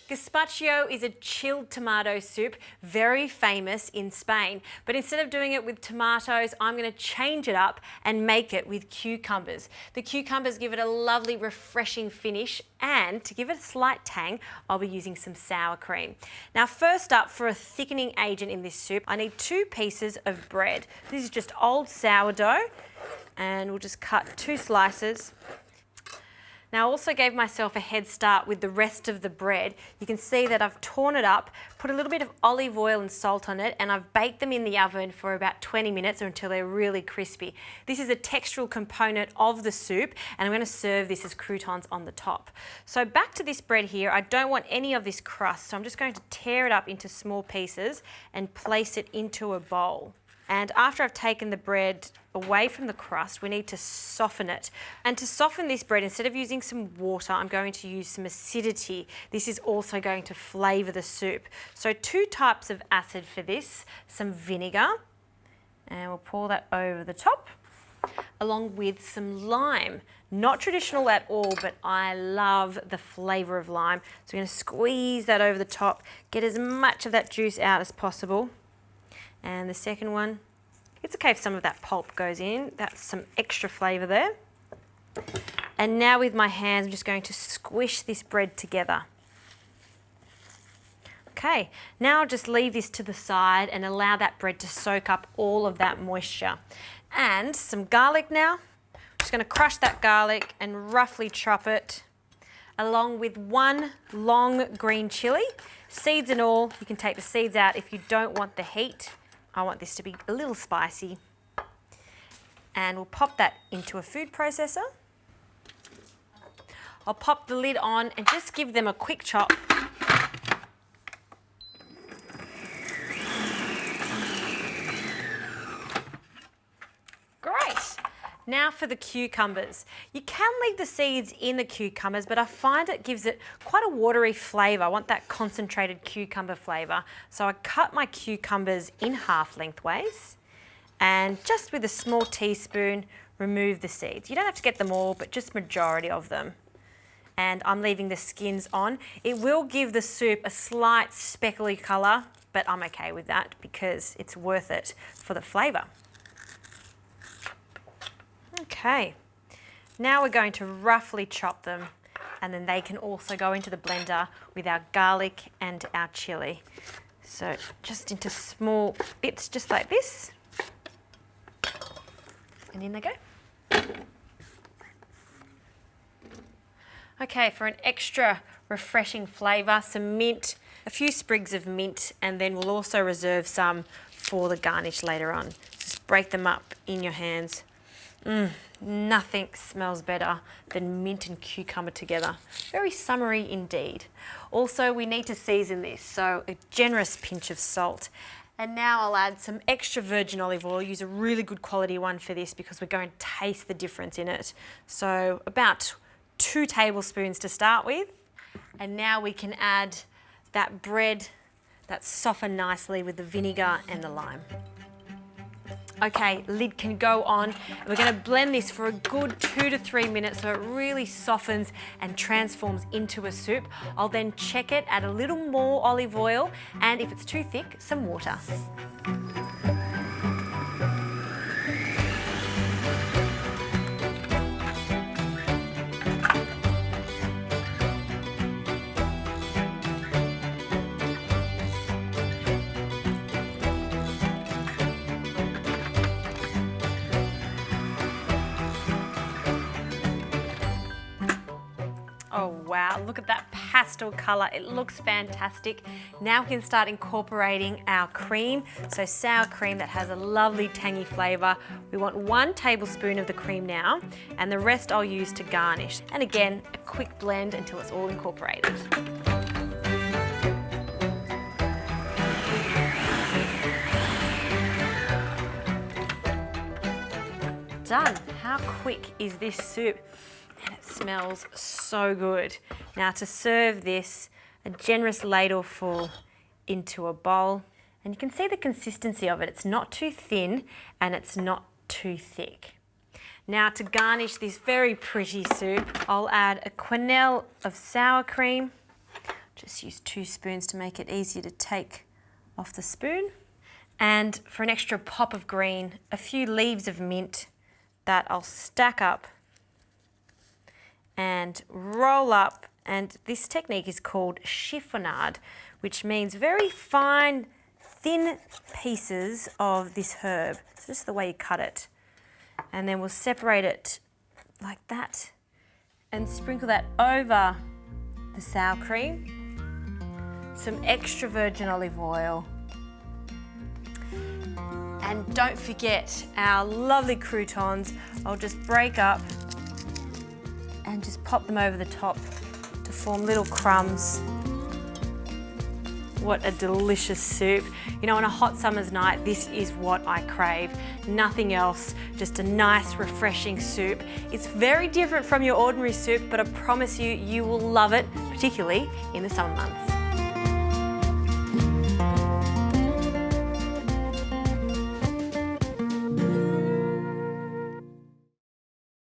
Gazpacho is a chilled tomato soup, very famous in Spain. But instead of doing it with tomatoes, I'm going to change it up and make it with cucumbers. The cucumbers give it a lovely, refreshing finish, and to give it a slight tang, I'll be using some sour cream. Now, first up, for a thickening agent in this soup, I need 2 pieces of bread. This is just old sourdough, and we'll just cut 2 slices. Now, I also gave myself a head start with the rest of the bread. You can see that I've torn it up, put a little bit of olive oil and salt on it, and I've baked them in the oven for about 20 minutes or until they're really crispy. This is a textural component of the soup, and I'm going to serve this as croutons on the top. So back to this bread here, I don't want any of this crust, so I'm just going to tear it up into small pieces and place it into a bowl. And after I've taken the bread away from the crust, we need to soften it. And to soften this bread, instead of using some water, I'm going to use some acidity. This is also going to flavour the soup. So 2 types of acid for this, some vinegar, and we'll pour that over the top, along with some lime. Not traditional at all, but I love the flavour of lime. So we're going to squeeze that over the top, get as much of that juice out as possible. And the second one, it's okay if some of that pulp goes in. That's some extra flavour there. And now with my hands, I'm just going to squish this bread together. Okay, now I'll just leave this to the side and allow that bread to soak up all of that moisture. And some garlic now. I'm just going to crush that garlic and roughly chop it, along with 1 long green chilli. Seeds and all, you can take the seeds out if you don't want the heat. I want this to be a little spicy. And we'll pop that into a food processor. I'll pop the lid on and just give them a quick chop. Great. Now for the cucumbers. You can leave the seeds in the cucumbers, but I find it gives it quite a watery flavour. I want that concentrated cucumber flavour. So I cut my cucumbers in half lengthways and just with a small teaspoon, remove the seeds. You don't have to get them all, but just majority of them. And I'm leaving the skins on. It will give the soup a slight speckly colour, but I'm okay with that because it's worth it for the flavour. Okay, now we're going to roughly chop them, and then they can also go into the blender with our garlic and our chilli. So just into small bits just like this, and in they go. Okay, for an extra refreshing flavour, some mint, a few sprigs of mint, and then we'll also reserve some for the garnish later on. Just break them up in your hands. Nothing smells better than mint and cucumber together. Very summery indeed. Also, we need to season this, so a generous pinch of salt. And now I'll add some extra virgin olive oil. Use a really good quality one for this because we're going to taste the difference in it. So about 2 tablespoons to start with. And now we can add that bread that's softened nicely with the vinegar and the lime. Okay, lid can go on. We're going to blend this for a good 2 to 3 minutes so it really softens and transforms into a soup. I'll then check it, add a little more olive oil, and if it's too thick, some water. Oh wow, look at that pastel colour. It looks fantastic. Now we can start incorporating our cream. So sour cream that has a lovely tangy flavour. We want 1 tablespoon of the cream now, and the rest I'll use to garnish. And again, a quick blend until it's all incorporated. Done. How quick is this soup? And it smells so good. Now to serve this, a generous ladle full into a bowl. And you can see the consistency of it. It's not too thin and it's not too thick. Now to garnish this very pretty soup, I'll add a quenelle of sour cream, Just use 2 spoons to make it easier to take off the spoon. And for an extra pop of green, a few leaves of mint that I'll stack up and roll up. And this technique is called chiffonade, which means very fine, thin pieces of this herb. So just the way you cut it. And then we'll separate it like that and sprinkle that over the sour cream. Some extra virgin olive oil. And don't forget our lovely croutons. I'll just break up and just pop them over the top to form little crumbs. What a delicious soup. You know, on a hot summer's night, this is what I crave. Nothing else, just a nice, refreshing soup. It's very different from your ordinary soup, but I promise you, you will love it, particularly in the summer months.